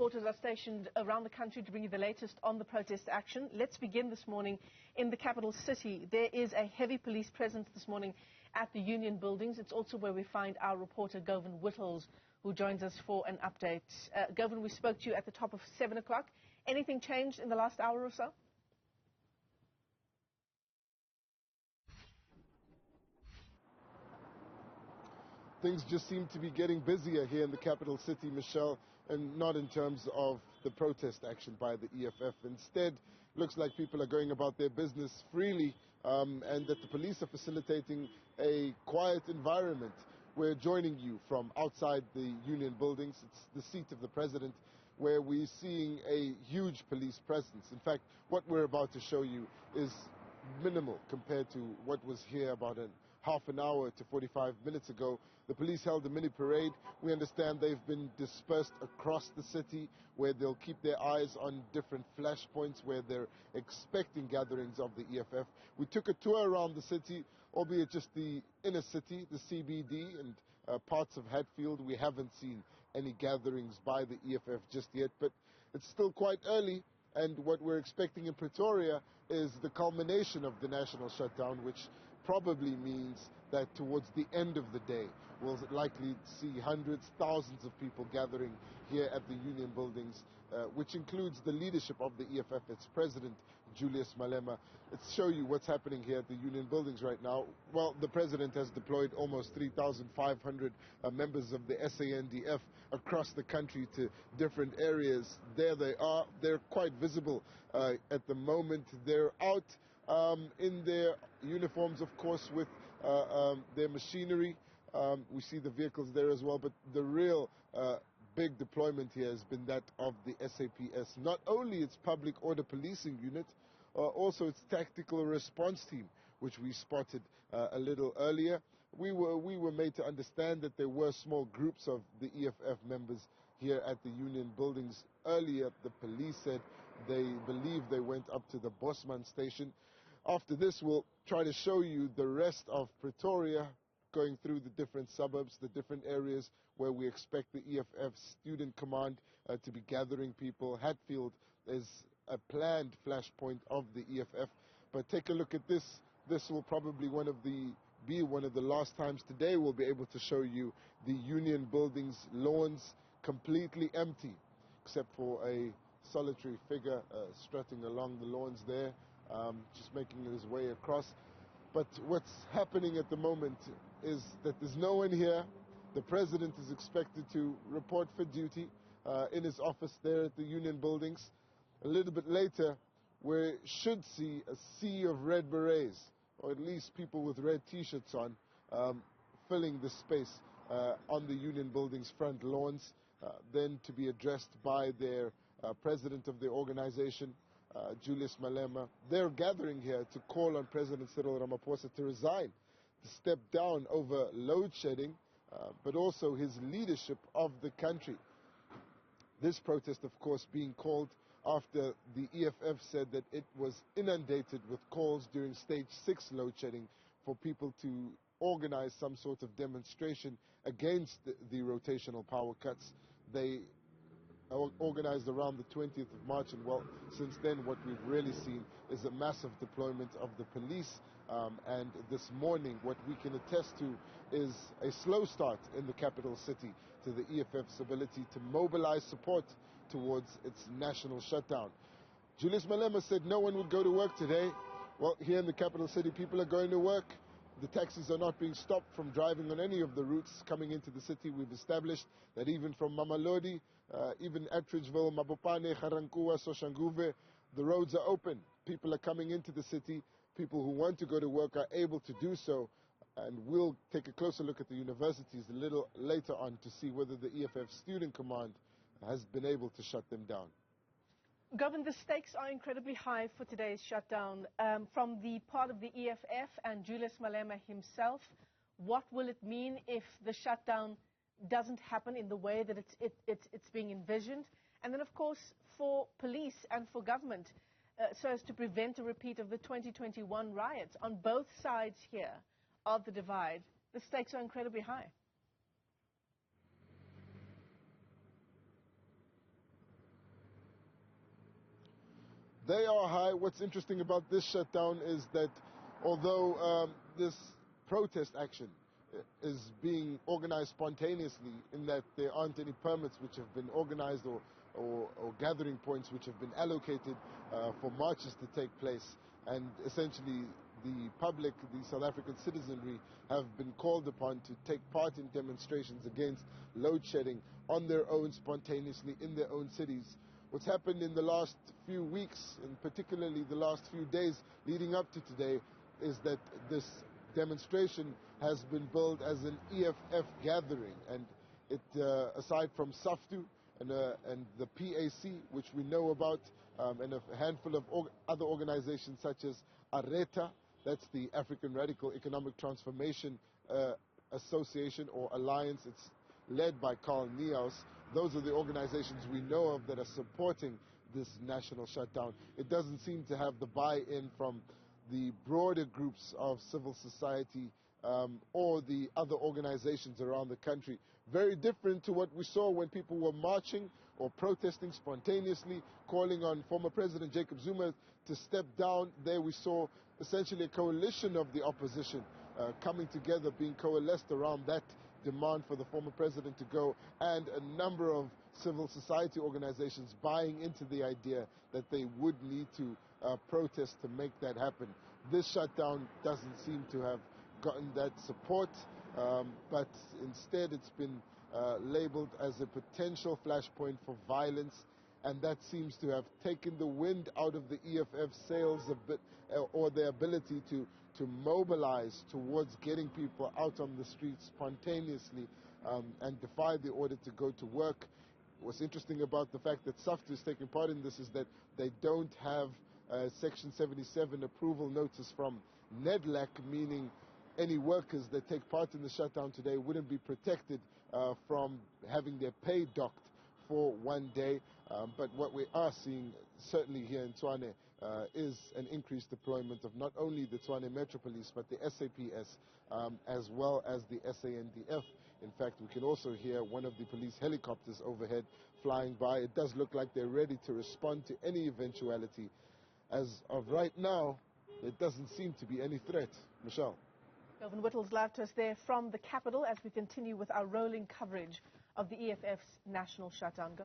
reporters are stationed around the country to bring you the latest on the protest action. Let's begin this morning in the capital city. There is a heavy police presence this morning at the Union buildings. It's also where we find our reporter Govan Whittles, who joins us for an update. Govan, we spoke to you at the top of 7 o'clock. Anything changed in the last hour or so? Things just seem to be getting busier here in the capital city, Michelle, and not in terms of the protest action by the EFF. Instead, looks like people are going about their business freely and that the police are facilitating a quiet environment. We're joining you from outside the Union buildings. It's the seat of the president, where we're seeing a huge police presence. In fact, what we're about to show you is minimal compared to what was here about half an hour to 45 minutes ago. The police held a mini parade. We understand they've been dispersed across the city, where they'll keep their eyes on different flashpoints where they're expecting gatherings of the EFF. We took a tour around the city, albeit just the inner city, the CBD, and parts of Hatfield. We haven't seen any gatherings by the EFF just yet, but it's still quite early. And what we're expecting in Pretoria is the culmination of the national shutdown, which probably means that towards the end of the day, we'll likely see hundreds, thousands of people gathering here at the Union buildings, which includes the leadership of the EFF, its president, Julius Malema. Let's show you what's happening here at the Union buildings right now. Well, the president has deployed almost 3,500 members of the SANDF across the country to different areas. There they are. They're quite visible at the moment. They're out in their uniforms, of course, with their machinery. We see the vehicles there as well, but the real big deployment here has been that of the SAPS. Not only its public order policing unit, also its tactical response team, which we spotted a little earlier. We were made to understand that there were small groups of the EFF members here at the Union buildings earlier. The police said they believe they went up to the Bosman station. After this, we'll try to show you the rest of Pretoria, going through the different suburbs, the different areas where we expect the EFF Student Command to be gathering people. Hatfield is a planned flashpoint of the EFF. But take a look at this. This will probably be one of the last times today we'll be able to show you the Union buildings lawns completely empty, except for a solitary figure strutting along the lawns there, just making his way across. But what's happening at the moment is that there's no one here. The president is expected to report for duty in his office there at the Union buildings. A little bit later, we should see a sea of red berets, or at least people with red T-shirts on, filling the space on the Union buildings front lawns, then to be addressed by their president of the organization, Julius Malema. They're gathering here to call on President Cyril Ramaphosa to resign, to step down over load shedding, but also his leadership of the country. This protest, of course, being called after the EFF said that it was inundated with calls during stage 6 load shedding for people to organize some sort of demonstration against the rotational power cuts. They organized around the 20th of March, and well, since then what we've really seen is a massive deployment of the police, and this morning what we can attest to is a slow start in the capital city to the EFF's ability to mobilize support towards its national shutdown. Julius Malema said no one would go to work today. Well, here in the capital city, people are going to work. The taxis are not being stopped from driving on any of the routes coming into the city. We've established that even from Mamelodi, even Attridgeville, Mabopane, Garankuwa, Soshanguve, the roads are open. People are coming into the city. People who want to go to work are able to do so. And we'll take a closer look at the universities a little later on to see whether the EFF Student Command has been able to shut them down. Govan, the stakes are incredibly high for today's shutdown. From the part of the EFF and Julius Malema himself, what will it mean if the shutdown doesn't happen in the way that it's being envisioned? And then, of course, for police and for government, so as to prevent a repeat of the 2021 riots on both sides here of the divide, the stakes are incredibly high. They are high. What's interesting about this shutdown is that although this protest action is being organized spontaneously, in that there aren't any permits which have been organized or gathering points which have been allocated for marches to take place, and essentially the public, the South African citizenry, have been called upon to take part in demonstrations against load shedding on their own, spontaneously in their own cities. What's happened in the last few weeks, and particularly the last few days leading up to today, is that this demonstration has been billed as an EFF gathering, and it, aside from SAFTU and the PAC, which we know about, and a handful of other organizations such as ARETA, that's the African Radical Economic Transformation Association or Alliance. It's led by Carl Niehaus. Those are the organizations we know of that are supporting this national shutdown. It doesn't seem to have the buy-in from the broader groups of civil society or the other organizations around the country. Very different to what we saw when people were marching or protesting spontaneously, calling on former President Jacob Zuma to step down. There we saw essentially a coalition of the opposition coming together, being coalesced around that demand for the former president to go, and a number of civil society organizations buying into the idea that they would need to protest to make that happen. This shutdown doesn't seem to have gotten that support, but instead it's been labeled as a potential flashpoint for violence, and that seems to have taken the wind out of the EFF sails a bit, or their ability to mobilize towards getting people out on the streets spontaneously and defy the order to go to work. What's interesting about the fact that SAFTU is taking part in this is that they don't have Section 77 approval notice from NEDLAC, meaning any workers that take part in the shutdown today wouldn't be protected from having their pay docked for one day. But what we are seeing, certainly here in Tshwane, is an increased deployment of not only the Tshwane Metro Police, but the SAPS, as well as the SANDF. In fact, we can also hear one of the police helicopters overhead flying by. It does look like they're ready to respond to any eventuality. As of right now, there doesn't seem to be any threat. Michelle. Govan Whittles live to us there from the capital as we continue with our rolling coverage of the EFF's national shutdown.